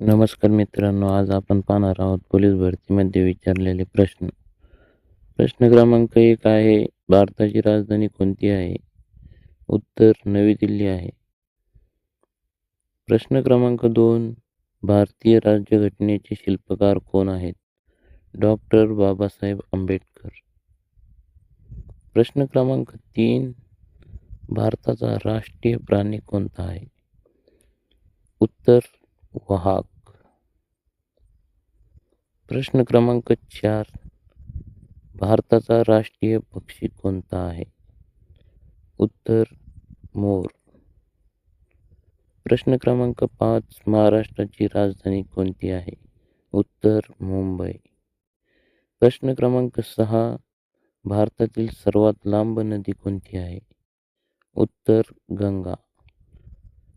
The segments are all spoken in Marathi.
नमस्कार मित्रांनो, आज आपण पाहणार आहोत पोलीस भरतीमध्ये विचारलेले प्रश्न. प्रश्न क्रमांक 1 आहे, भारताची राजधानी कोणती आहे? उत्तर नवी दिल्ली आहे. प्रश्न क्रमांक 2, भारतीय राज्यघटनेचे शिल्पकार कोण आहेत? डॉक्टर बाबासाहेब आंबेडकर. प्रश्न क्रमांक 3, भारताचा राष्ट्रीय प्राणी कोणता आहे? उत्तर वाघ. प्रश्न क्रमांक 4, भारताचा राष्ट्रीय पक्षी कोणता आहे? उत्तर मोर. प्रश्न क्रमांक 5, महाराष्ट्राची राजधानी कोणती आहे? उत्तर मुंबई. प्रश्न क्रमांक 6, भारतातील सर्वात लांब नदी कोणती आहे? उत्तर गंगा.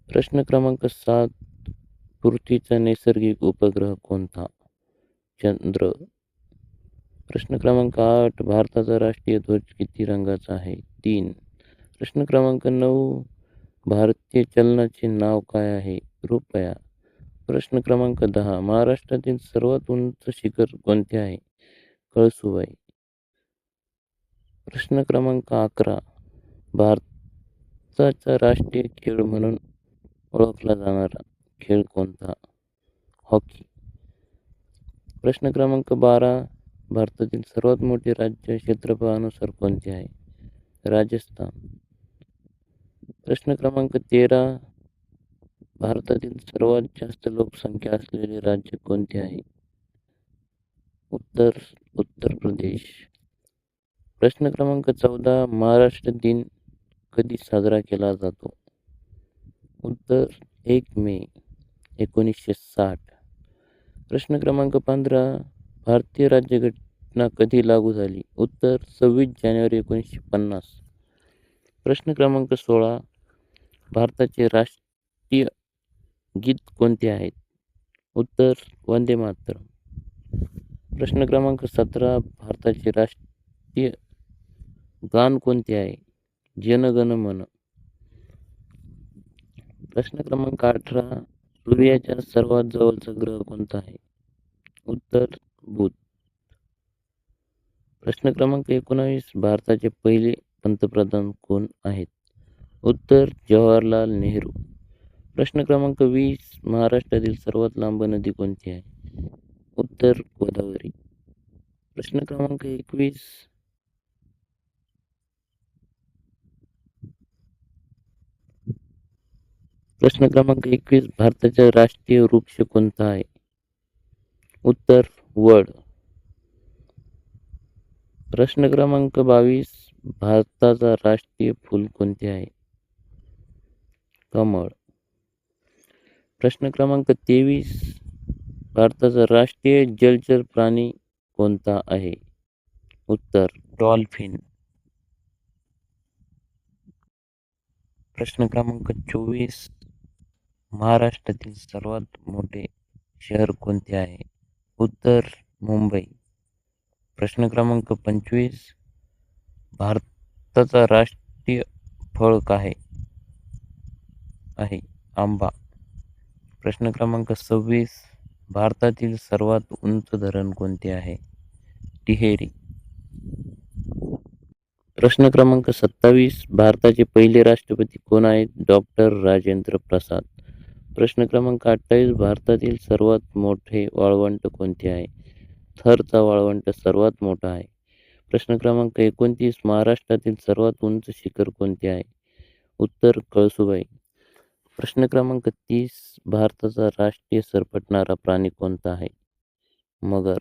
प्रश्न क्रमांक 7, पृथ्वीचा नैसर्गिक उपग्रह कोणता? चंद्र. प्रश्न क्रमांक 8, भारताचा राष्ट्रीय ध्वज किती रंगाचा आहे? 3. प्रश्न क्रमांक 9, भारतीय चलनाचे नाव काय आहे? रुपया. प्रश्न क्रमांक 10, महाराष्ट्रातील सर्वात उंच शिखर कोणते आहे? कळसुबाई. प्रश्न क्रमांक 11, भारताचा राष्ट्रीय खेळ म्हणून ओळखला जाणारा खेळ कोणता? हॉकी. प्रश्न क्रमांक 12, भारतातील सर्वात मोठे राज्य क्षेत्रफळानुसार कोणते आहे? राजस्थान. प्रश्न क्रमांक 13, भारतातील सर्वात जास्त लोकसंख्या असलेले राज्य कोणते आहे? उत्तर प्रदेश. प्रश्न क्रमांक 14, महाराष्ट्र दिन कधी साजरा केला जातो? उत्तर 1 मे 1960. प्रश्न क्रमांक 15, भारतीय राज्यघटना कधी लागू झाली? उत्तर 26 जानेवारी 1950. प्रश्न क्रमांक 16, भारताचे राष्ट्रीय गीत कोणते आहेत? उत्तर वंदे मातरम. प्रश्न क्रमांक 17, भारताचे राष्ट्रीय गान कोणते आहे? जन गण मन. प्रश्न क्रमांक 18, सूर्याच्या सर्वात जवळचा ग्रह कोणता आहे? उत्तर बुध. प्रश्न क्रमांक 19, भारताचे पहिले पंतप्रधान कोण आहेत? उत्तर जवाहरलाल नेहरू. प्रश्न क्रमांक 20, महाराष्ट्रातील सर्वात लांब नदी कोणती आहे? उत्तर गोदावरी. प्रश्न क्रमांक 21, भारताचा राष्ट्रीय वृक्ष कोणता आहे? उत्तर वड. प्रश्न क्रमांक 22, भारताचा राष्ट्रीय फूल कोणते आहे? कमळ. प्रश्न क्रमांक 23, भारताचा राष्ट्रीय जलचर प्राणी कोणता आहे? उत्तर डॉल्फिन. प्रश्न क्रमांक 24, महाराष्ट्रातील सर्वात मोठे शहर कोणते आहे? उत्तर मुंबई. प्रश्न क्रमांक 25, भारताचा राष्ट्रीय फळ काय आहे? आंबा. प्रश्न क्रमांक 26, भारतातील सर्वात उंच धरण कोणते आहे? टिहेरी. प्रश्न क्रमांक 27, भारताचे पहिले राष्ट्रपती कोण आहेत? डॉक्टर राजेंद्र प्रसाद. प्रश्न क्रमांक 28, भारतातील सर्वात मोठे वाळवंट कोणते आहे? थरचा वाळवंट सर्वात मोठा आहे. प्रश्न क्रमांक 29, महाराष्ट्रातील सर्वात उंच शिखर कोणते आहे? उत्तर कळसुबाई. प्रश्न क्रमांक 30, भारताचा राष्ट्रीय सरपटणारा प्राणी कोणता आहे? मगर.